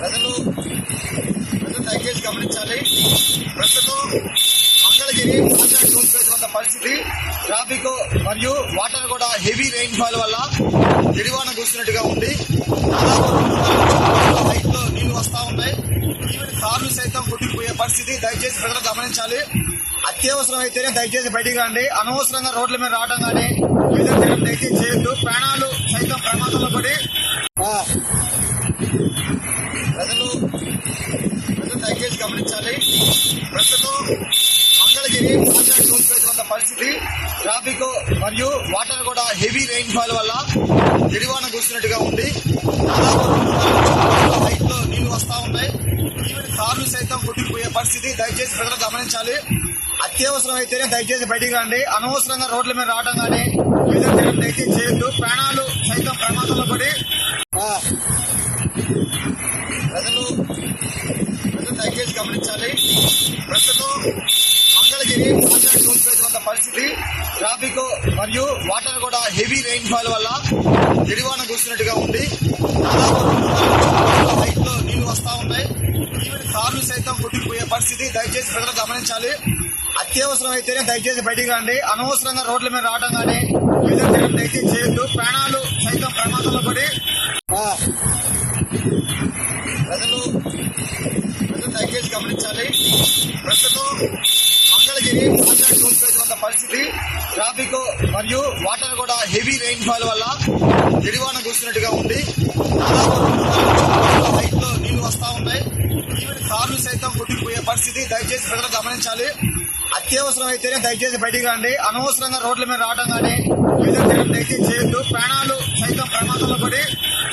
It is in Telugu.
ప్రజలు దయచేసి గమనించాలి. ప్రస్తుతం మంగళగిరి మార్కెట్ రూల్స్ ఉన్న పరిస్థితి ట్రాఫిక్ మరియు వాటర్ కూడా హెవీ రెయిన్ ఫాల్ వల్ల జడివాన కూర్చున్నట్టుగా ఉంది. హైట్ లో నీళ్లు వస్తా ఉన్నాయి. ఈవెన్ కార్లు సైతం కొట్టుకుపోయే పరిస్థితి. దయచేసి ప్రజలు గమనించాలి. అత్యవసరం అయితేనే దయచేసి బయటికి రండి. అనవసరంగా రోడ్ల మీద రావడం కానీ దయచేసి చేయొద్దు. ప్రాణాలు సైతం ప్రమాదంలో పడి ప్రజలు దయచేసి గమనించాలి. ప్రస్తుతం మంగళగిరి మార్కెట్ రూల్స్ ఉన్న పరిస్థితి ట్రాఫిక్ మరియు వాటర్ కూడా హెవీ రెయిన్ ఫాల్ వల్ల జడివాన కూర్చున్నట్టుగా ఉంది. హైట్ లో నీళ్లు వస్తా ఉన్నాయి. ఈవెన్ కార్లు సైతం కొట్టుకుపోయే పరిస్థితి. దయచేసి ప్రజలు గమనించాలి. అత్యవసరం అయితేనే దయచేసి బయటికి రండి. అనవసరంగా రోడ్ల మీద రావడం కానీ దయచేసి చేయొద్దు. ప్రాణాలు సైతం ప్రమాదంలో పడి ప్రజలు దయచేసి గమనించాలి. ప్రస్తుతం మంగళగిరి మార్కెట్ రూల్స్ ఉన్న పరిస్థితి ట్రాఫిక్ మరియు వాటర్ కూడా హెవీ రెయిన్ ఫాల్ వల్ల జడివాన కూర్చున్నట్టుగా ఉంది. హైట్ లో నీళ్లు వస్తా ఉన్నాయి. ఈవెన్ కార్లు సైతం కొట్టుకుపోయే పరిస్థితి. దయచేసి ప్రజలు గమనించాలి. అత్యవసరం అయితేనే దయచేసి బయటికి రండి. అనవసరంగా రోడ్ల మీద రావడం కానీ దయచేసి చేయొద్దు. ప్రాణాలు సైతం ప్రమాదంలో పడి ప్రజలు దయచేసి గమనించాలి. ప్రస్తుతం మంగళగిరి మార్కెట్ రూల్స్ ఉన్న పరిస్థితి ట్రాఫిక్ మరియు వాటర్ కూడా హెవీ రెయిన్ ఫాల్ వల్ల జడివాన కూర్చున్నట్టుగా ఉంది. హైట్ లో నీళ్లు వస్తా ఉన్నాయి. ఈవెన్ కార్లు సైతం కొట్టుకుపోయే పరిస్థితి. దయచేసి ప్రజలు గమనించాలి. అత్యవసరం అయితేనే దయచేసి బయటికి రండి. అనవసరంగా రోడ్ల మీద రావడం కానీ దయచేసి చేయొద్దు. ప్రాణాలు సైతం ప్రమాదంలో పడి